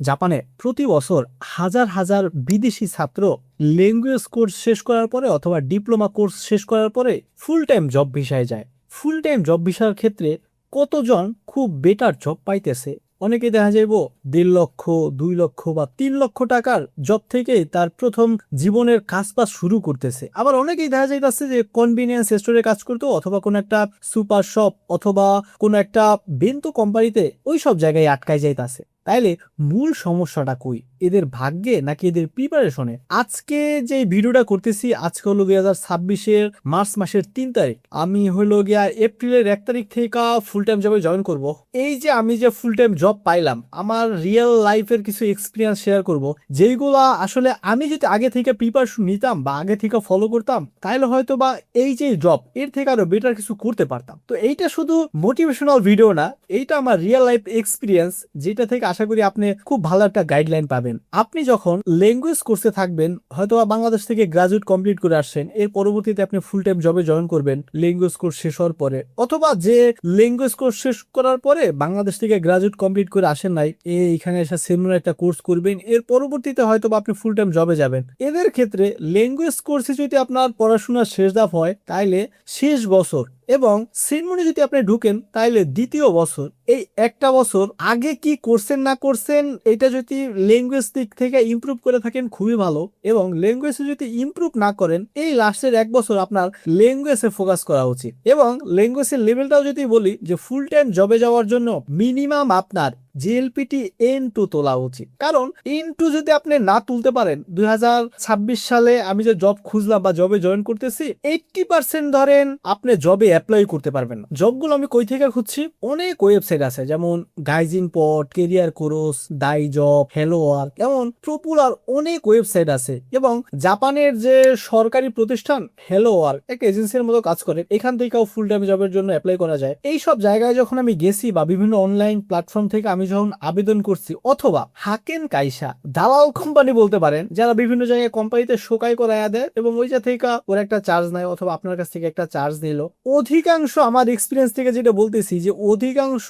জাপানে প্রতি বছর হাজার হাজার বিদেশি ছাত্র ল্যাঙ্গুয়েজ কোর্স শেষ করার পরে অথবা ডিপ্লোমা কোর্স শেষ করার পরে ফুল টাইম জব ভিসায় যায়। ফুল টাইম জব ভিসার ক্ষেত্রে কতজন খুব বেটার জব পাইতেছে? অনেকে দেখা যাইব 1.5 লক্ষ, 2 লক্ষ বা 3 লক্ষ টাকার জব থেকে তার প্রথম জীবনের কাজ বাজ শুরু করতেছে। আবার অনেকেই দেখা যাইতেছে যে কনভিনিয়েন্স স্টোরে কাজ করতো অথবা কোনো একটা সুপার শপ অথবা কোনো একটা বেন্তো কোম্পানিতে ওই সব জায়গায় আটকায় যাইতাছে। তাইলে মূল সমস্যাটা কই? এদের ভাগ্যে নাকি এদের প্রিপারেশনে? আজকে যে ভিডিওটা করতেছি আজকে হলো 2026-এর মার্চ মাসের 3 তারিখ। আমি হলো গিয়া এপ্রিলের 1 তারিখ থেকে ফুল টাইম জবে জয়েন করব। এই যে আমি যে ফুল টাইম জব পাইলাম, আমার রিয়েল লাইফের কিছু এক্সপিরিয়েন্স শেয়ার করব, যেইগুলা আসলে আমি যদি আগে থেকে প্রিপারেশন নিতাম বা আগে থেকে ফলো করতাম তাহলে হয়তো বা এই যে জব এর থেকে আরো বেটার কিছু করতে পারতাম। তো এইটা শুধু মোটিভেশনাল ভিডিও না, এইটা আমার রিয়েল লাইফ এক্সপিরিয়েন্স, যেটা থেকে আশা করি আপনি খুব ভালো একটা গাইডলাইন পাবেন। আপনি যখন ল্যাঙ্গুয়েজ কোর্সে থাকবেন, হয়তো বাংলাদেশ থেকে গ্রাজুয়েট কমপ্লিট করে আসছেন, এর পরবর্তীতে আপনি ফুল টাইম জবে জয়েন করবেন ল্যাঙ্গুয়েজ কোর্স শেষ হওয়ার পরে, অথবা যে ল্যাঙ্গুয়েজ কোর্স শেষ করার পরে বাংলাদেশ থেকে গ্রাজুয়েট কমপ্লিট করে আসেন নাই, এখানে এসে সেমিনার একটা কোর্স করবেন, এর পরবর্তীতে হয়তো আপনি ফুল টাইম জবে যাবেন। এদের ক্ষেত্রে ল্যাঙ্গুয়েজ কোর্সে যদি আপনার পড়াশোনার শেষ ধাপ হয় তাইলে শেষ বছর, এবং সেরেমনি যদি আপনি ঢুকেন তাইলে দ্বিতীয় বছর। এই একটা বছর আগে কি করছেন না করছেন এটা যদি ল্যাঙ্গুয়েজ দিক থেকে ইমপ্রুভ করে থাকেন খুবই ভালো, এবং ল্যাঙ্গুয়েজে যদি ইমপ্রুভ না করেন এই লাস্টের 1 বছর আপনার ল্যাঙ্গুয়েজে ফোকাস করা উচিত। এবং ল্যাঙ্গুয়েজের লেভেলটাও যদি বলি যে ফুল টাইম জবে যাওয়ার জন্য মিনিমাম আপনার জিএলপিটি N2 তোলা উচিত। কারণ N2 যদি আপনি না তুলতে পারেন, 2026 সালে আমি যে জব খুঁজলাম বা জবে জয়েন করতেছি, 80% ধরেন আপনি জবে অ্যাপ্লাই করতে পারবেন না। জবগুলো আমি কই থেকে খুঁজছি? অনেক ওয়েবসাইট আছে, যেমন গাইজিন পড, কেরিয়ার কোর্স, দাই জব, হ্যালো ওয়ার্ক, এমন পপুলার অনেক ওয়েবসাইট আছে। এবং জাপানের যে সরকারি প্রতিষ্ঠান হ্যালো ওয়ার্ক এক এজেন্সির মতো কাজ করে, এখান থেকেও ফুল টাইম জবের জন্য অ্যাপ্লাই করা যায়। এই সব জায়গায় যখন আমি গেছি বা বিভিন্ন অনলাইন প্ল্যাটফর্ম থেকে আমি যখন আবেদন করছি, অথবা হাকেন কাইসা দালাল কোম্পানি বলতে পারেন, যারা বিভিন্ন জায়গায় কোম্পানিতে শোকাই করাইয়া দেয় এবং ওই যা থেকে ওরা একটা চার্জ নেয় অথবা আপনার কাছ থেকে একটা চার্জ নিল। অধিকাংশ আমার এক্সপিরিয়েন্স থেকে যেটা বলতেছি যে অধিকাংশ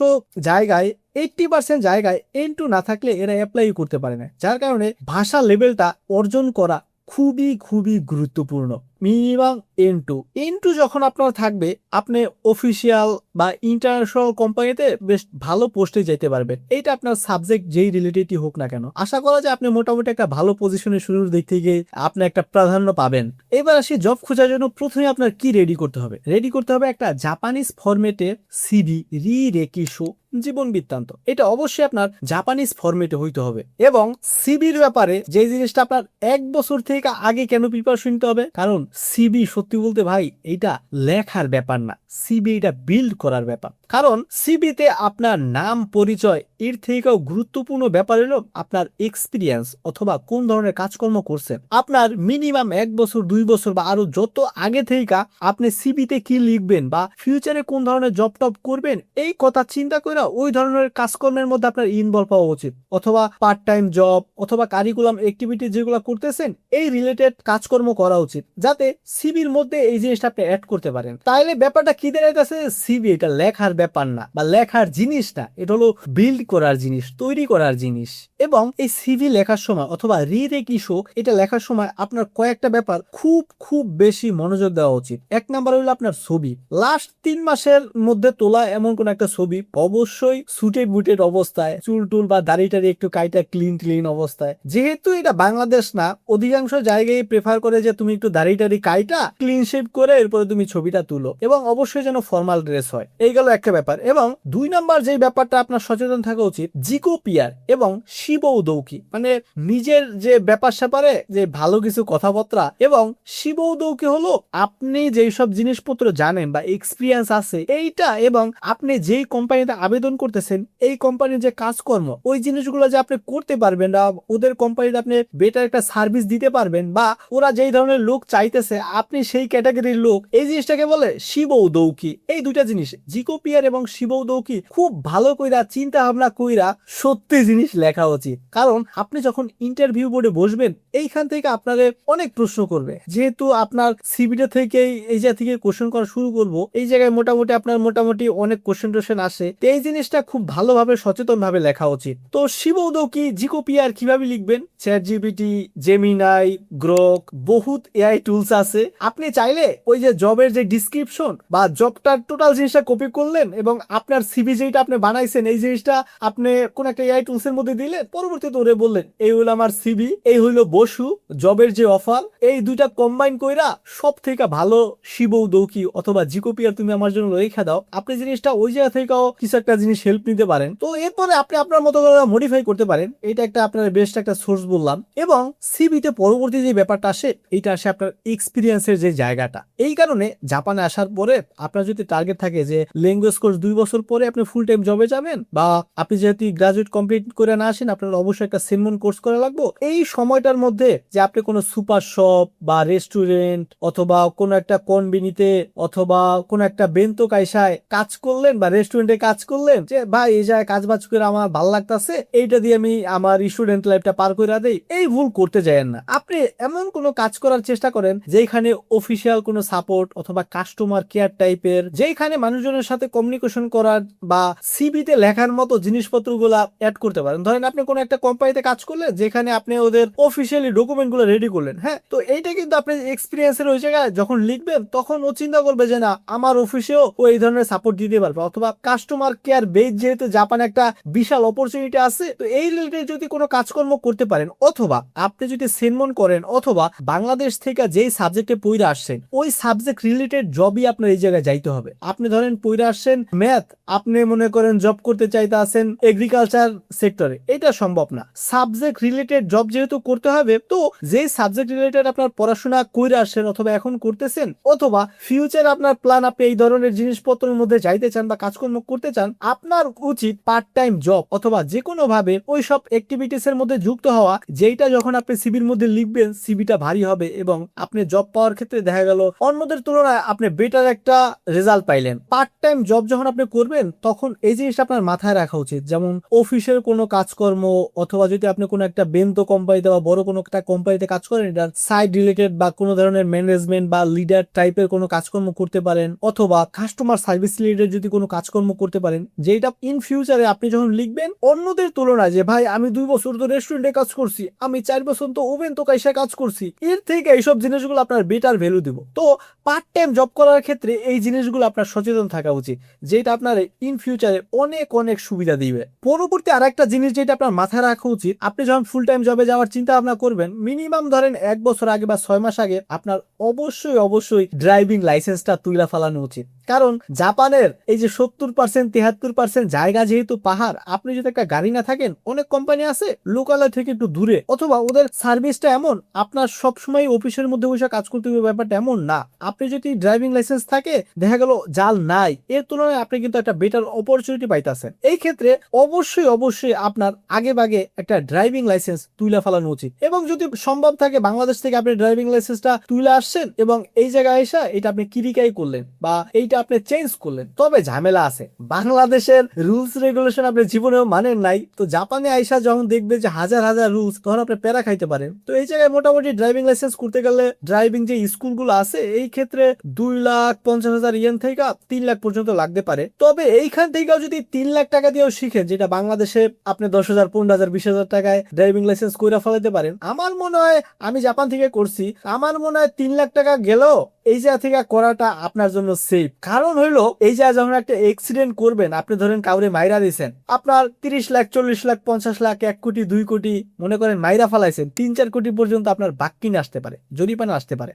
জায়গায় 80% জায়গায় N2 না থাকলে এরা অ্যাপ্লাই করতে পারে না, যার কারণে ভাষা লেভেলটা অর্জন করা খুবই খুবই গুরুত্বপূর্ণ। মিনিমাম N2 যখন আপনার থাকবে, আপনি অফিসিয়াল বা ইন্টারন্যাশনাল কোম্পানিতে বেশ ভালো পোস্টে যেতে পারবেন। এইটা আপনার সাবজেক্ট যেই রিলেটেডই হোক না কেন, আশা করা যায় আপনি মোটামুটি একটা ভালো পজিশনে শুরুর দিক থেকে আপনি একটা প্রাধান্য পাবেন। এবার আসি জব খোঁজার জন্য প্রথমে আপনার কি রেডি করতে হবে। রেডি করতে হবে একটা জাপানিজ ফরম্যাটের সিভি, রিরেকিশো, জীবন বৃত্তান্ত। এটা অবশ্যই আপনার জাপানিজ ফরম্যাটে হইতে হবে। এবং সিবির ব্যাপারে যে জিনিসটা আপনার 1 বছর থেকে আগে কেন প্রিপারেশন নিতে হবে, কারণ সিবি সত্যি বলতে ভাই এটা লেখার ব্যাপার না, সিবি এটা বিল্ড করার ব্যাপার। কারণ সিবিতে আপনার নাম পরিচয় এর থেকেও গুরুত্বপূর্ণ ব্যাপার হলো আপনার এক্সপিরিয়েন্স অথবা কোন ধরনের কাজকর্ম করছেন। আপনার মিনিমাম 1 বছর, 2 বছর বা আরো যত আগে থেকে আপনি সিবিতে কি লিখবেন বা ফিউচারে কোন ধরনের জব টপ করবেন এই কথা চিন্তা করে ওই ধরনের কাজকর্মের মধ্যে আপনার ইনভলভ হওয়া উচিত, অথবা পার্ট টাইম জব অথবা কারিকুলাম অ্যাক্টিভিটি যেগুলো করতেছেন এই রিলেটেড কাজকর্ম করা উচিত, যাতে সিবির মধ্যে এই জিনিসটা আপনি অ্যাড করতে পারেন। তাইলে ব্যাপারটা কি দাঁড়াইতেছে, সিবি এটা লেখার ব্যাপার না বা লেখার জিনিস না, এটা হলো বিল্ড করার জিনিস, তৈরি করার জিনিস। এবং এই সিভি লেখার সময় অথবা রিরেকিশো এটা লেখার সময় আপনার কয়েকটা ব্যাপার খুব খুব বেশি মনোযোগ দেওয়া উচিত। 1 নাম্বার হলো আপনার ছবি, লাস্ট 3 মাসের মধ্যে তোলা এমন কোন একটা ছবি, অবশ্যই সুটে বুটেড অবস্থায়, চুল টুল বা দাড়িটারি একটু কাইটা ক্লিন অবস্থায়। যেহেতু এটা বাংলাদেশ না, অধিকাংশ জায়গায় প্রেফার করে যে তুমি একটু দাড়িটারি কাইটা ক্লিন শেভ করে এরপরে তুমি ছবিটা তুলো, এবং অবশ্যই যেন ফর্মাল ড্রেস হয়। এই গেল একটা ব্যাপার। এবং 2 নাম্বার যে ব্যাপারটা আপনার সচেতন থাকা উচিত, জিকো পিয়ার এবং শিবৌদৌকি, মানে নিজের যে ব্যাপার স্যাপারে যে ভালো কিছু কথাবার্তা। এবং শিবৌদৌকি হলো আপনি যেই সব জিনিসপত্র জানেন বা এক্সপিরিয়েন্স আছে এইটা, এবং আপনি যেই কোম্পানিতে আবেদন করতেছেন এই কোম্পানির যে কাজকর্ম ওই জিনিসগুলো যে আপনি করতে পারবেন বা ওদের কোম্পানিতে আপনি বেটার একটা সার্ভিস দিতে পারবেন, বা ওরা যেই ধরনের লোক চাইতেছে আপনি সেই ক্যাটাগরির লোক, এই জিনিসটাকে বলে শিবৌদৌকি। এই দুইটা জিনিস জিকো পিয়ার এবং শিবৌদৌকি খুব ভালো কইরা চিন্তা ভাবনা কইরা সত্যি জিনিস লেখা উচিত। কারণ আপনি যখন ইন্টারভিউ বোর্ডে বসবেন এইখান থেকে আপনাদের অনেক প্রশ্ন করবে, যেহেতু আপনার সিভিটা থেকেই এই জায়গা থেকে কোশ্চেন করা শুরু করবো, এই জায়গায় মোটামুটি আপনার মোটামুটি অনেক কোশ্চেন টোশ্চেন আসে। তো এই জিনিসটা খুব ভালোভাবে সচেতন ভাবে লেখা উচিত। তো শিবৌদৌকি জিকোপিয়ার কিভাবে লিখবেন? চ্যাটজিপিটি, জেমিনাই, গ্রক, বহুত এআই টুলস আছে। আপনি চাইলে ওই যে জবের যে ডিসক্রিপশন বা জবটার টোটাল জিনিসটা কপি করলেন এবং আপনার সিভি যেটা আপনি বানাইছেন এই জিনিসটা আপনি কোন একটা এআই টুলস এর মধ্যে দিলেন, পরবর্তীতে ওরে বললেন এই হলো আমার সিভি, এই হইলো বসু জবের যে অফার, এই দুইটা কম্বাইন কইরা সব থেকে ভালো শিবৌদৌকি অথবা জিকোপিয়ার তুমি আমার জন্য লেখা দাও। আপনি জিনিসটা ওই জায়গা থেকেও কিছু একটা জিনিস হেল্প নিতে পারেন। তো এরপরে আপনি আপনার মতো করে মডিফাই করতে পারেন। এটা একটা আপনার বেস্ট একটা সোর্স বললাম। এবং সিভিতে পরবর্তী যে ব্যাপারটা আসে এটা আসে আপনার এক্সপিরিয়েন্সের যে জায়গাটা। এই কারণে জাপানে আসার পরে আপনার যদি টার্গেট থাকে যে ল্যাঙ্গুয়েজ কোর্স 2 বছর পরে আপনি ফুল টাইম জবে যাবেন, বা আপনি যেহেতু গ্রাজুয়েট কমপ্লিট করে না আসেন আপনার অবশ্যই একটা সেনমন কোর্স করা লাগবে, এই সময়টার মধ্যে যে আপনি কোনো সুপার শপ বা রেস্টুরেন্ট অথবা কোনো একটা কনবিনিতে অথবা কোনো একটা বেন্তো কাইসায় কাজ করলেন বা রেস্টুরেন্টে কাজ করলেন, যে ভাই এই জায়গায় কাজ বাজ করে আমার ভালো লাগতেছে, এইটা দিয়ে আমি আমার স্টুডেন্ট লাইফটা পার করে দেই, এই ভুল করতে যায়েন না। আপনি এমন কোনো কাজ করার চেষ্টা করেন যেখানে অফিসিয়াল কোনো সাপোর্ট অথবা কাস্টমার কেয়ার টাইপের, যেখানে মানুষজনের সাথে কমিউনিকেশন করার বা সিভিতে লেখার মতো জিনিসপত্রগুলা অ্যাড করতে পারেন। ধরেন আপনি কোনো একটা কোম্পানিতে কাজ করলেন যেখানে আপনি ওদের অফিসিয়ালি ডকুমেন্টগুলো রেডি করলেন, হ্যাঁ, তো এইটা কিন্তু আপনি এক্সপিরিয়েন্সের ওই জায়গায় যখন লিখবেন তখন ও চিন্তা করবে যে না আমার অফিসেও ও এই ধরনের সাপোর্ট দিতে পারবে। অথবা কাস্টমার কেয়ার বেস, যেহেতু জাপানে একটা বিশাল অপরচুনিটি আছে, তো এই রিলেটেড যদি কোনো কাজকর্ম করতে পারেন, অথবা আপনি যদি সেনমন করেন, অথবা বাংলাদেশ থেকে যেই সাবজেক্টে পড়ে আসছেন ওই সাবজেক্ট রিলেটেড জবই আপনার এই জায়গায় যাইতে হবে। আপনি ধরেন পড়ে আসছেন ম্যাথ, আপনি মনে করেন জব করতে চাইতে আছেন এগ্রিকালচার সেক্টরে, এটা সম্ভব না। সাবজেক্ট রিলেটেড জব যেহেতু করতে হবে, তো যেই সাবজেক্ট রিলেটেড আপনার পড়াশোনা করে আসছেন অথবা এখন করতেছেন, অথবা ফিউচার আপনার প্ল্যান আপনি এই ধরনের জিনিসপত্রের মধ্যে যাইতে চান বা কাজকর্ম করতে চান, আপনার উচিত পার্ট টাইম জব অথবা যে কোনো ভাবে ওই সব অ্যাক্টিভিটিস এর মধ্যে যুক্ত হওয়া, যেটা যখন আপনি সিভির মধ্যে লিখবেন সিভিটা ভারী হবে এবং আপনি জব পাওয়ার ক্ষেত্রে দেখা গেল অন্যদের তুলনায় আপনি বেটার একটা রেজাল্ট পাইলেন। পার্ট টাইম জব যখন আপনি করবেন তখন এই জিনিসটা আপনার মাথায় রাখা উচিত, যেমন অফিসের কোনো কাজকর্ম অথবা যদি আপনি কোনো একটা বেন্তো কোম্পানিতে বা বড় কোনো একটা কোম্পানিতে কাজ করেন, এটার সাইড রিলেটেড বা কোনো ধরনের ম্যানেজমেন্ট বা লিডার টাইপের কোনো কাজকর্ম করতে পারেন, অথবা কাস্টমার সার্ভিস রিলেটেড যদি কোনো কাজকর্ম করতে পারেন, যেটা ইন ফিউচারে আপনি যখন লিখবেন অন্যদের তুলনায় যে ভাই আমি 2 বছর তো রেস্টুরেন্টে কাজ করছি, আমি 4 বছর তো ওভেন তো কাইসা কাজ করছি, এর থেকে এইসব জিনিসগুলো আপনার বেটার ভ্যালু দিব। তো পার্ট টাইম জব করার ক্ষেত্রে এই জিনিসগুলো আপনার সচেতন থাকা উচিত, যেটা আপনার ইন ফিউচারে অনেক অনেক সুবিধা দিবে। পরবর্তী আরেকটা জিনিস যেটা আপনার মাথায় রাখা উচিত, আপনি যখন ফুল টাইম জবে যাওয়ার চিন্তা ভাবনা করবেন, মিনিমাম ধরেন 1 বছর আগে বা 6 মাস আগে আপনার অবশ্যই অবশ্যই ড্রাইভিং লাইসেন্সটা তুইলা ফেলানো উচিত। কারণ জাপানের এই যে 70% 73% জায়গা যেহেতু পাহাড়, আপনি যদি একটা গাড়ি না থাকেন, অনেক কোম্পানি আছে লোকালয় থেকে একটু দূরে, অথবা ওদের সার্ভিসটা এমন আপনার সবসময় অফিসের মধ্যে বসে কাজ করতে হবে ব্যাপারটা এমন না। আপনি যদি ড্রাইভিং লাইসেন্স থাকে, দেখা গেল জাল নাই, এর তুলনায় আপনি কিন্তু একটা বেটার অপরচুনিটি পাইতেছেন। এই ক্ষেত্রে অবশ্যই অবশ্যই আপনার আগে ভাগে একটা ড্রাইভিং লাইসেন্স তুইলা ফেলানো উচিত। এবং যদি সম্ভব থাকে বাংলাদেশ থেকে আপনি ড্রাইভিং লাইসেন্সটা তুলে আসছেন এবং এই জায়গায় এসে এটা আপনি কিরিকাই করলেন বা এইটা আপনি চেঞ্জ করলেন, তবে ঝামেলা আছে। বাংলাদেশের রুলস রেগুলেশন আপনি জীবনেও মানেন নাই, তো জাপানে আইসা যখন দেখবে যে হাজার হাজার রুলস, তখন আপনি প্যারা খাইতে পারেন। তো এই জায়গায় মোটামুটি ড্রাইভিং লাইসেন্স করতে গেলে ড্রাইভিং যে স্কুলগুলো আছে এই ক্ষেত্রে 2,50,000 ইয়েন থেকে 3 লাখ পর্যন্ত লাগতে পারে। তবে এইখান থেকেও যদি 3 লাখ টাকা দিয়েও শিখেন, যেটা বাংলাদেশে আপনি 10,000 15,000 20,000 টাকায় ড্রাইভিং লাইসেন্স করে ফেলাতে পারেন, আমার মনে হয়, আমি জাপান থেকে করছি, আমার মনে হয় 3 লাখ টাকা গেলেও এই জায়গা থেকে করাটা আপনার জন্য সেফ। কারণ হইলো এই জায়গা যখন একটা অ্যাক্সিডেন্ট করবেন, আপনি ধরেন কাউরে মাইরা দিয়েছেন, আপনার 30 লাখ 40 লাখ 50 লাখ 1 কোটি 2 কোটি মনে করেন মাইরা ফালাইছেন, 3-4 কোটি পর্যন্ত আপনার বাক্কিনে আসতে পারে, জরিমানা আসতে পারে।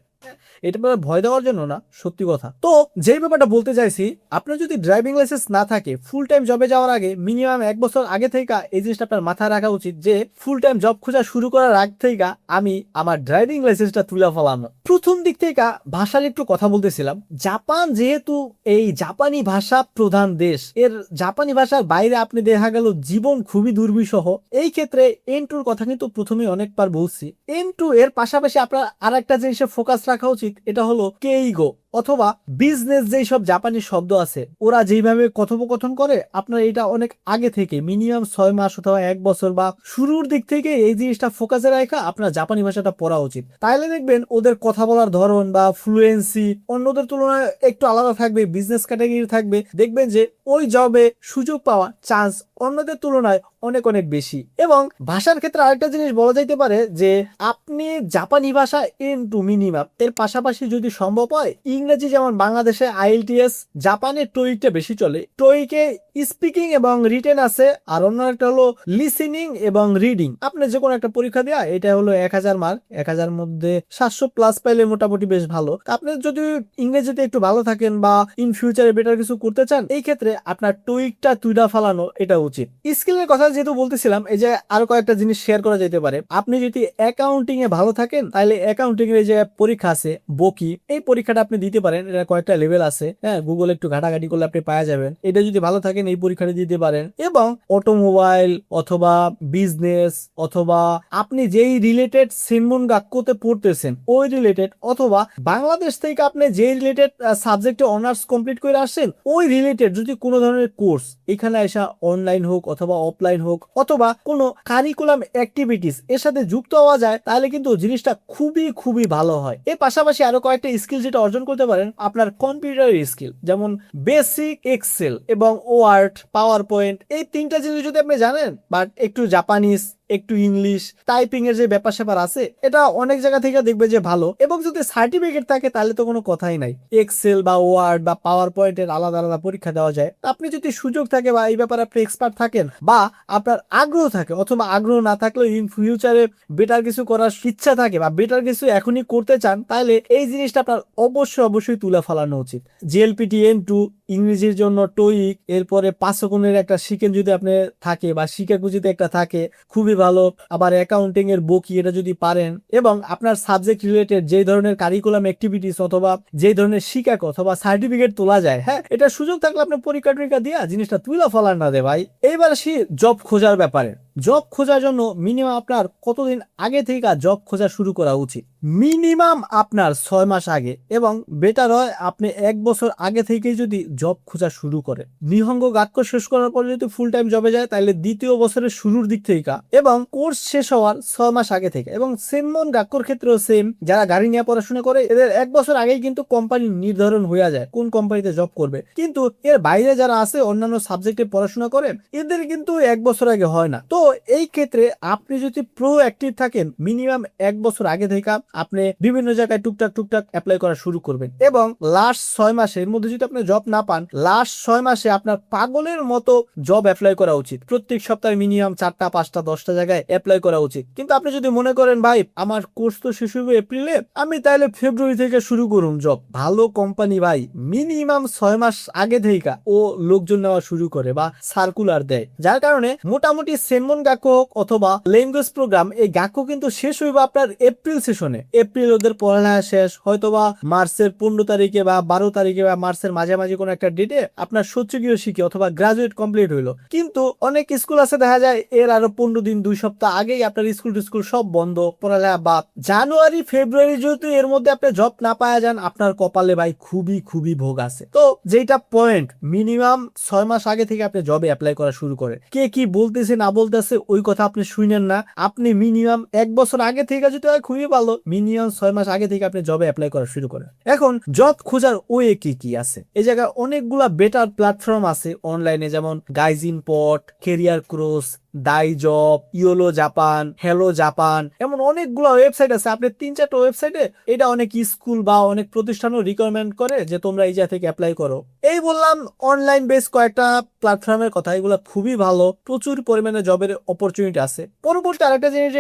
এটা ভয় দেওয়ার জন্য না, সত্যি কথা। তো যেই ব্যাপারটা বলতে চাইছি, আপনার যদি ড্রাইভিং লাইসেন্স না থাকে, ফুল টাইম জবে যাওয়ার আগে মিনিমাম 1 বছর আগে থেকে এই জিনিসটা আপনার মাথায় রাখা উচিত যে ফুল টাইম জব খোঁজা শুরু করার আগ থেকে আমি আমার ড্রাইভিং লাইসেন্সটা তুলে ফেলাম। প্রথম দিক থেকে ভাষার একটু কথা বলতেছিলাম। জাপান যেহেতু এই জাপানি ভাষা প্রধান দেশ, এর জাপানি ভাষার বাইরে আপনি দেখা গেল জীবন খুবই দুর্বিষহ। এই ক্ষেত্রে N2 কথা কিন্তু প্রথমে অনেকবার বলছি। N2 এর পাশাপাশি আপনার আর একটা জিনিসে ফোকাস রাখা উচিত, এটা হলো কেইগো অথবা বিজনেস যেই সব জাপানি শব্দ আছে ওরা যেইভাবে কথোপকথন করে আপনার এটা অনেক আগে থেকে মিনিমাম 6 মাস অথবা 1 বছর বা শুরুর দিক থেকে এই জিনিসটা ফোকাসে রাখা আপনার জাপানি ভাষাটা পড়া উচিত। তাইলে দেখবেন ওদের কথা বলার ধরন বা ফ্লুয়েন্সি অন্যদের তুলনায় একটু আলাদা থাকবে, বিজনেস ক্যাটাগরি থাকবে, দেখবেন যে ওই জবে সুযোগ পাওয়া চান্স অন্যদের তুলনায় অনেক অনেক বেশি। এবং ভাষার ক্ষেত্রে আরেকটা জিনিস বলা যাইতে পারে যে আপনি জাপানি ভাষা ইনটু মিনিমাম এর পাশাপাশি যদি সম্ভব হয় ইংরেজি, যেমন বাংলাদেশে আইএলটিএস, জাপানে টোইকটা বেশি চলে, টোইকে স্পিকিং এবং রিটেন আছে, আর অন্য একটা হলো লিসেনিং এবং রিডিং। আপনি যে কোনো একটা পরীক্ষা দেওয়া, এটা হলো 1000 মার্ক, 1000 মধ্যে 700+ পাইলে মোটামুটি বেশ ভালো। আপনি যদি ইংরেজিতে একটু ভালো থাকেন বা ইন ফিউচারে বেটার কিছু করতে চান, এই ক্ষেত্রে আপনার টোইকটা তুইরা ফালানো এটা উচিত। স্কিলের কথা যেহেতু বলতেছিলাম, এই যে আরো কয়েকটা জিনিস শেয়ার করা যেতে পারে। আপনি যদি অ্যাকাউন্টিং এ ভালো থাকেন তাহলে অ্যাকাউন্টিং এর যে পরীক্ষা আছে বকি, এই পরীক্ষাটা আপনি দিতে পারেন। এটা কয়েকটা লেভেল আছে, হ্যাঁ, গুগলে একটু ঘাটাঘাটি করলে আপনি পাওয়া যাবেন। এটা যদি ভালো থাকেন এই পরীক্ষাটা দিতে পারেন। এবং অটোমোবাইল অথবা বিজনেস অথবা আপনি যেই রিলেটেড সিনমন গাক্কোতে পড়তেছেন ওই রিলেটেড, অথবা বাংলাদেশ থেকে আপনি যেই রিলেটেড সাবজেক্টে অনার্স কমপ্লিট করে আসছেন ওই রিলেটেড যদি কোনো ধরনের কোর্স এখানে আসা অনলাইন হোক অথবা অফলাইন হোক অথবা কোনো কারিকুলাম অ্যাক্টিভিটিস এর সাথে যুক্ত হওয়া যায়, তাহলে কিন্তু জিনিসটা খুবই খুবই ভালো হয়। এর পাশাপাশি আরো কয়েকটা স্কিল যেটা অর্জন করতে পারেন, আপনার কম্পিউটারের স্কিল, যেমন বেসিক এক্সেল এবং ওয়ার্ড, পাওয়ার পয়েন্ট, এই তিনটা জিনিস যদি আপনি জানেন, বাট একটু জাপানিজ, একটু ইংলিশ, টাইপিং এর যে ব্যাপার স্যাপার আছে, এটা অনেক জায়গা থেকে দেখবে যে ভালো। এবং যদি সার্টিফিকেট থাকে তাহলে তো কোনো কথাই নাই। এক্সেল বা ওয়ার্ড বা পাওয়ার পয়েন্টের আলাদা আলাদা পরীক্ষা দেওয়া যায়। আপনি যদি সুযোগ থাকে বা এই ব্যাপারে আপনি এক্সপার্ট থাকেন বা আপনার আগ্রহ থাকে, অথবা আগ্রহ না থাকলেও ইন ফিউচারে বেটার কিছু করার ইচ্ছা থাকে বা বেটার কিছু এখনই করতে চান, তাহলে এই জিনিসটা আপনার অবশ্যই অবশ্যই তুলে ফেলানো উচিত। জিএলপিটি N2 ইংরেজির জন্য টোইক, এরপরে 500 গুণের একটা শিকেন যদি আপনি থাকে বা শিকাগু যদি একটা থাকে খুবই ভালো। আবার অ্যাকাউন্টিং এর বকি এটা যদি পারেন, এবং আপনার সাবজেক্ট রিলেটেড যে ধরনের কারিকুলাম অ্যাক্টিভিটিস অথবা যে ধরনের শিকাক অথবা সার্টিফিকেট তোলা যায়, হ্যাঁ, এটা সুযোগ থাকলে আপনি পরীক্ষা টরীক্ষা দিয়া জিনিসটা তুইলা ফলান না দে ভাই। এইবার আসি জব খোঁজার ব্যাপারে। জব খোঁজার জন্য মিনিমাম আপনার কতদিন আগে থেকে জব খোঁজা শুরু করা উচিত? মিনিমাম আপনার 6 মাস আগে, এবং বেটার হয় আপনি 1 বছর আগে থেকেই যদি জব খোঁজা শুরু করে। নিহঙ্গ গাক্কো শেষ করার পরে যদি ফুল টাইম জবে যায় তাহলে দ্বিতীয় বছরের শুরুর দিক থেকে এবং কোর্স শেষ হওয়ার 6 মাস আগে থেকে। এবং সেনমন গাক্কোর ক্ষেত্রেও সেম, যারা গাড়ি নিয়ে পড়াশোনা করে এদের 1 বছর আগেই কিন্তু কোম্পানি নির্ধারণ হয়ে যায় কোন কোম্পানিতে জব করবে। কিন্তু এর বাইরে যারা আছে অন্যান্য সাবজেক্টে পড়াশোনা করে এদের কিন্তু 1 বছর আগে হয় না। তো এই ক্ষেত্রে আপনি যদি প্রো অ্যাক্টিভ থাকেন মিনিমাম 1 বছর আগে থেকে আপনি বিভিন্ন জায়গায় টুকটাক টুকটাক অ্যাপ্লাই করা শুরু করবেন। এবং লাস্ট 6 মাসের মধ্যে যদি আপনি জব না পান, লাস্ট 6 মাসে আপনার পাগলের মতো জব অ্যাপ্লাই করা উচিত। প্রত্যেক সপ্তাহে মিনিমাম 4টা 5টা 10টা জায়গায় অ্যাপ্লাই করা উচিত। কিন্তু আপনি যদি মনে করেন ভাই আমার কোর্স তো শেষ হবে এপ্রিলে, আমি তাহলে ফেব্রুয়ারি থেকে শুরু করুন জব, ভালো কোম্পানি ভাই মিনিমাম 6 মাস আগে থেকে ও লোকজন নেওয়া শুরু করে বা সার্কুলার দেয়। যার কারণে মোটামুটি সেনমন গাক্কো হোক অথবা ল্যাঙ্গুয়েজ প্রোগ্রাম, এই গাক্কো কিন্তু শেষ হইবে আপনার এপ্রিল সেশনে। এপ্রিল ওদের পড়ালেখা শেষ, হয়তোবা মার্চের 15 তারিখে বা 12 তারিখে বা মার্চের মাঝামাঝি কোনো একটা ডেটে আপনার সূচকীয় শিখে অথবা গ্রাজুয়েট কমপ্লিট হইলো। কিন্তু অনেক স্কুল আছে দেখা যায় এর আরো 15 দিন 2 সপ্তাহ আগেই আপনার স্কুল সব বন্ধ, পড়ালেখা বাদ। জানুয়ারি ফেব্রুয়ারি যদি এর মধ্যে আপনি জব না পাওয়া যান, আপনার কপালে ভাই খুবই খুবই ভোগ আছে। তো যেটা পয়েন্ট, মিনিমাম 6 মাস আগে থেকে আপনি জবে অ্যাপ্লাই করা শুরু করেন। কে কি বলতেছে না বলতেছে ওই কথা আপনি শুনেন না, আপনি মিনিমাম 1 বছর আগে থেকে যদি হয় খুবই ভালো, মিনিমাম 6 মাস আগে থেকে আপনি জবে অ্যাপ্লাই করা শুরু করেন। এখন জব খোঁজার ওয়ে কি কি আছে? এই জায়গায় অনেকগুলা বেটার প্ল্যাটফর্ম আছে অনলাইনে, যেমন গাইজিন পট, কেরিয়ার ক্রস, দাই job, yellow Japan, hello Japan, এমন অনেকগুলো ওয়েবসাইট আছে। আপনি 3-4টা ওয়েবসাইটে এটা অনেক স্কুল বা অনেক প্রতিষ্ঠানও রিকমেন্ড করে যে তোমরা এই জায়গা থেকে অ্যাপ্লাই করো। এই বললাম অনলাইন বেস কয়েকটা প্ল্যাটফর্মের কথা, এগুলো খুবই ভালো, প্রচুর পরিমাণে জবের অপরচুনিটি আছে। পরবর্তী আরেকটা জিনিস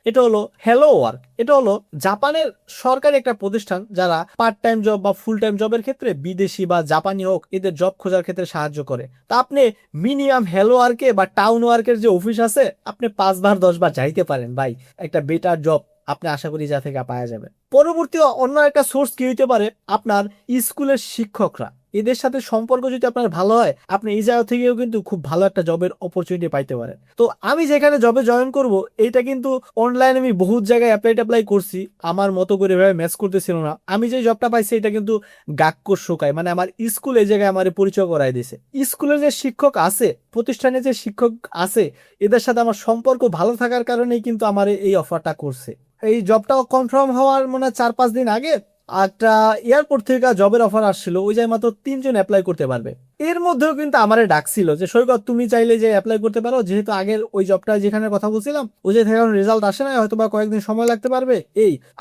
এটা হলো হ্যালো ওয়ার্ক। এটা হলো জাপানের সরকারি একটা প্রতিষ্ঠান যারা পার্ট টাইম জব বা ফুল টাইম জবের ক্ষেত্রে বিদেশি বা জাপানি হোক এদের জব খোঁজার ক্ষেত্রে সাহায্য করে। তা আপনি মিনিমাম হ্যালো ওয়ার্কে বা টাউন ওয়ার্কের যে অফিস আছে আপনি 5 বার 10 বার যাইতে পারেন ভাই, একটা বেটার জব আপনি আশা করি যা থেকে পাওয়া যাবে। পরবর্তী অন্য একটা সোর্স কি হইতে পারে, আপনার স্কুলের শিক্ষকরা। এদের সাথে সম্পর্ক যদি আপনার ভালো হয়, আপনি এই জায়গা থেকেও কিন্তু খুব ভালো একটা জবের অপরচুনিটি পাইতে পারেন। তো আমি যেখানে জবে জয়েন করব, এটা কিন্তু অনলাইনে আমি বহুত জায়গায় অ্যাপ্লাই করছি, আমার মতো করে ভাবে ম্যাচ করতেছিল না। আমি যে জবটা পাইছি এটা কিন্তু গাক্কর শোকায়, মানে আমার স্কুল এই জায়গায় আমার পরিচয় করাই দিয়েছে। স্কুলের যে শিক্ষক আছে, প্রতিষ্ঠানে যে শিক্ষক আছে, এদের সাথে আমার সম্পর্ক ভালো থাকার কারণেই কিন্তু আমার এই অফারটা করছে। এই জবটাও কনফার্ম হওয়ার 4-5 দিন আগে একটা এয়ারপোর্ট থেকে জবের অফার আসছিল, ওই জায়গায় মাত্র 3 জন অ্যাপ্লাই করতে পারবে। এর মধ্যেও কিন্তু আমারে ডাকছিল যে সৈকত তুমি চাইলে যে অ্যাপ্লাই করতে পারো, যেহেতু আগের ওই জবটা যেখানে কথা বলছিলাম ওই যে থেকে রেজাল্ট আসে না, হয়তো বা কয়েকদিন সময় লাগতে পারবে।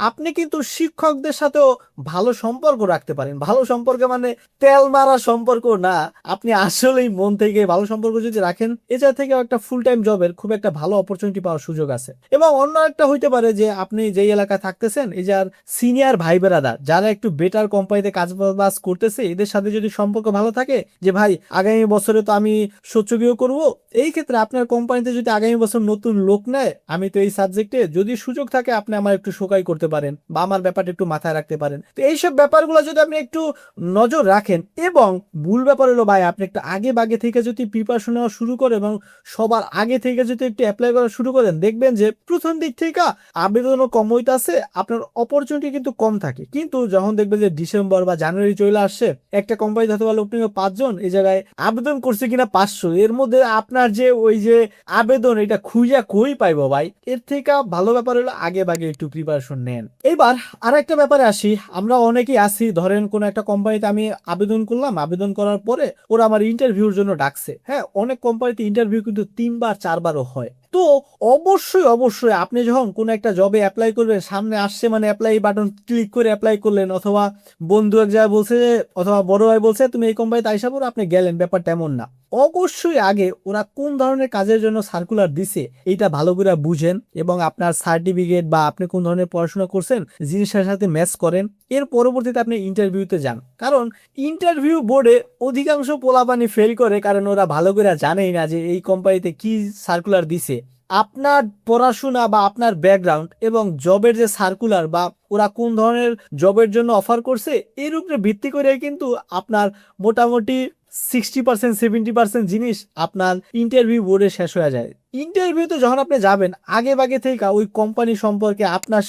আপনি কিন্তু শিক্ষকদের সাথেও ভালো সম্পর্ক রাখতে পারেন। ভালো সম্পর্ক মানে তেল মারা সম্পর্ক না, আপনি আসলেই মন থেকে ভালো সম্পর্ক যদি রাখেন, এটা থেকে একটা ফুল টাইম জবের খুব একটা ভালো অপরচুনিটি পাওয়ার সুযোগ আছে। এবং অন্য একটা হইতে পারে যে আপনি যেই এলাকায় থাকতেছেন, এই যে আর সিনিয়র ভাই বেরাদার যারা একটু বেটার কোম্পানিতে কাজ বাজ করতেছে, এদের সাথে যদি সম্পর্ক ভালো থাকে যে ভাই আগামী বছরে তো আমি সূচকীয় করব, এই ক্ষেত্রে আপনার কোম্পানিতে যদি আগামী বছর নতুন লোক নেয়, আমি তো এই সাবজেক্টে যদি সুযোগ থাকে আপনি আমার একটু শোকাই করতে পারেন বা আমার ব্যাপারটা একটু মাথায় রাখতে পারেন। তো এইসব ব্যাপারগুলো যদি আপনি একটু নজর রাখেন, এবং মূল ব্যাপার হলো ভাই আপনি একটু আগে বাগে থেকে যদি প্রিপারেশন নেওয়া শুরু করেন এবং সবার আগে থেকে যদি একটু অ্যাপ্লাই করা শুরু করেন, দেখবেন যে প্রথম দিক থেকে আবেদনও কম হইতাছে, আপনার অপরচুনিটি কিন্তু কম থাকে। কিন্তু যখন দেখবেন যে ডিসেম্বর বা জানুয়ারি চলে আসছে, একটা কোম্পানি হতে পারলে ওপেনিং 5 জন, এই জায়গায় আবেদন করছে কিনা 500, এর মধ্যে আপনার যে ওই যে আবেদন এটা খুঁজা কই পাইবো ভাই? এর থেকে ভালো ব্যাপার হলো আগে বাগে একটু প্রিপারেশন নেন। এবার আর একটা ব্যাপারে আসি, আমরা অনেকেই আসি, ধরেন কোন একটা কোম্পানিতে আমি আবেদন করলাম, আবেদন করার পরে ওরা আমার ইন্টারভিউর জন্য ডাকছে। হ্যাঁ, অনেক কোম্পানিতে ইন্টারভিউ কিন্তু 3বার 4বারও হয়। তো অবশ্যই অবশ্যই আপনি যখন কোন একটা জবে অ্যাপ্লাই করবেন, সামনে আসছে মানে অ্যাপ্লাই বাটন ক্লিক করে অ্যাপ্লাই করলেন, অথবা বন্ধু এক জায়গায় বলছে অথবা বড় ভাই বলছে তুমি এই কোম্পানিতে আইসা পড়ো, আপনি গেলেন, ব্যাপারটা এমন না। অবশ্যই আগে ওরা কোন ধরনের কাজের জন্য সার্কুলার দিছে এইটা ভালো করে বুঝেন, এবং আপনার সার্টিফিকেট বা আপনি কোন ধরনের পড়াশোনা করছেন জিনিসটার সাথে ম্যাচ করেন। এর পরবর্তীতে আপনি ইন্টারভিউতে যান, কারণ ইন্টারভিউ বোর্ডে অধিকাংশ পোলাপানি ফেল করে, কারণ ওরা ভালো করে জানেই না যে এই কোম্পানিতে কি সার্কুলার দিছে। আপনার পড়াশোনা বা আপনার ব্যাকগ্রাউন্ড এবং জবের যে সার্কুলার বা ওরা কোন ধরনের জবের জন্য অফার করছে এর উপরে ভিত্তি করে কিন্তু আপনার মোটামুটি 60% 70% জিনিস আপনার ইন্টারভিউ বোর্ডে শেষ হয়ে যায়। ইন্টারভিউতে যখন আপনি যাবেন, আগে বাগে থেকে ওই কোম্পানি সম্পর্কে, আপনার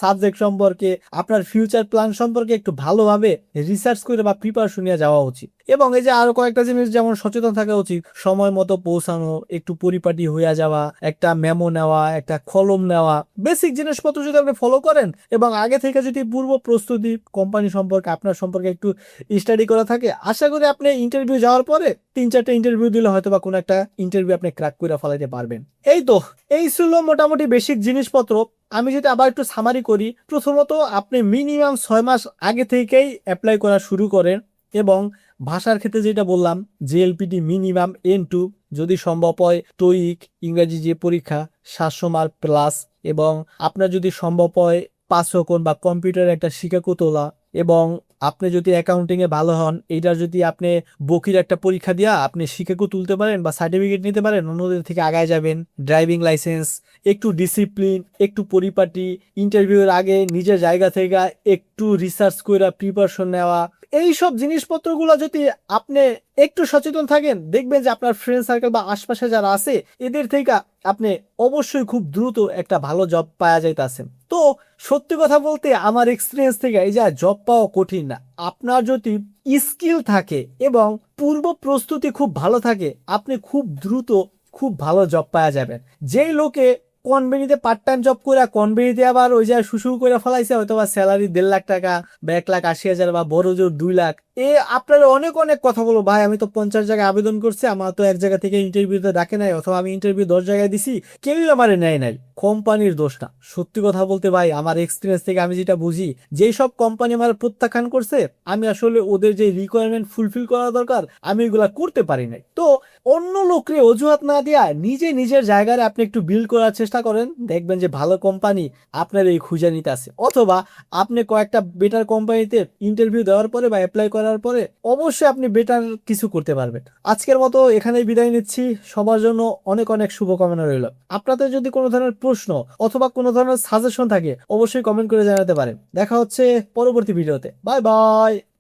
সাবজেক্ট সম্পর্কে, আপনার ফিউচার প্ল্যান সম্পর্কে একটু ভালোভাবে রিসার্চ করে বা প্রিপারেশন নিয়ে যাওয়া উচিত। এবং এই যে আরো কয়েকটা জিনিস, যেমন সচেতন থাকা উচিত, সময় মতো পৌঁছানো, একটু পরিপাটি হয়ে যাওয়া, একটা মেমো নেওয়া, একটা কলম নেওয়া, বেসিক জিনিসপত্র যদি আপনি ফলো করেন এবং আগে থেকে যদি পূর্ব প্রস্তুতি কোম্পানি সম্পর্কে, আপনার সম্পর্কে একটু স্টাডি করা থাকে, আশা করি আপনি ইন্টারভিউ যাওয়ার পরে 3-4টা ইন্টারভিউ দিলে হয়তো বা কোনো একটা ইন্টারভিউ আপনি ক্র্যাক করে ফেলাইতে পারবেন। এই ছিল মোটামুটি বেসিক জিনিসপত্র। আমি যদি আবার একটু সামারি করি, প্রথমত আপনি মিনিমাম 6 মাস আগে থেকেই অ্যাপ্লাই করা শুরু করেন, এবং ভাষার ক্ষেত্রে যেটা বললাম জেএলপিটি মিনিমাম N2, যদি সম্ভব হয় টোইক ইংরেজি যে পরীক্ষা 700 মার্ক প্লাস, এবং আপনার যদি সম্ভব হয় 5 বা কম্পিউটার একটা শিক্ষাকু তোলা, এবং আপনি যদি অ্যাকাউন্টিং এ ভালো হন, এইটার যদি আপনি বকির একটা পরীক্ষা দিয়া আপনি শিক্ষাকু তুলতে পারেন বা সার্টিফিকেট নিতে পারেন, অন্যদের থেকে আগায় যাবেন। ড্রাইভিং লাইসেন্স, একটু ডিসিপ্লিন, একটু পরিপাটি, ইন্টারভিউর আগে নিজের জায়গা থেকে একটু রিসার্চ করে প্রিপারেশন নেওয়া, এই সব জিনিসপত্রগুলো যদি আপনি একটু সচেতন থাকেন, দেখবেন যে আপনার ফ্রেন্ড সার্কেল বা আশপাশে যারা আছে এদের থেকে আপনি অবশ্যই খুব দ্রুত একটা ভালো জব পাওয়া যাইতেছে। তো সত্যি কথা বলতে আমার এক্সপিরিয়েন্স থেকে এই যে জব পাওয়া কঠিন না, আপনার যদি স্কিল থাকে এবং পূর্ব প্রস্তুতি খুব ভালো থাকে, আপনি খুব দ্রুত খুব ভালো জব পাওয়া যাবেন। যেই লোকে কোম্পানিতে পার্ট টাইম জব করে কোম্পানিতে আবার ওই যে শুশু করে ফেলাইছে, হয়তো বা স্যালারি 1.5 লাখ টাকা বা 1,80,000 বা বড় জোর 2 লাখ, আপনার অনেক অনেক কথা বলো ভাই আমি তো 50 জায়গায় আবেদন করছি, আমার তো এক জায়গা থেকে ইন্টারভিউতে ডাকে নাই, অথবা আমি ইন্টারভিউ 10 জায়গায় দিছি, কেউই আমারে নেয় নাই। কোম্পানির দোষ না, সত্যি কথা বলতে ভাই আমার এক্সপিরিয়েন্স থেকে আমি যেটা বুঝি, যেই সব কোম্পানি আমার প্রত্যাখ্যান করছে, আমি আসলে ওদের যে রিকোয়ারমেন্ট ফুলফিল করা দরকার আমি এগুলা করতে পারি নাই। তো অন্য লোকরে অজুহাত না দিয়া নিজের জায়গায় আপনি একটু বিল্ড করার চেষ্টা করেন, দেখবেন যে ভালো কোম্পানি আপনার এই খুঁজে নিতে আছে, অথবা আপনি কয়েকটা বেটার কোম্পানিতে ইন্টারভিউ দেওয়ার পরে বা অ্যাপ্লাই করার পরে অবশ্যই আপনি বেটার কিছু করতে পারবেন। আজকের মতো এখানেই বিদায় নিচ্ছি, সবার জন্য অনেক অনেক শুভকামনা রইল। আপনাদের যদি কোনো ধরনের প্রশ্ন অথবা কোনো ধরনের সাজেশন থাকে অবশ্যই কমেন্ট করে জানাতে পারেন। দেখা হচ্ছে পরবর্তী ভিডিওতে। Bye bye.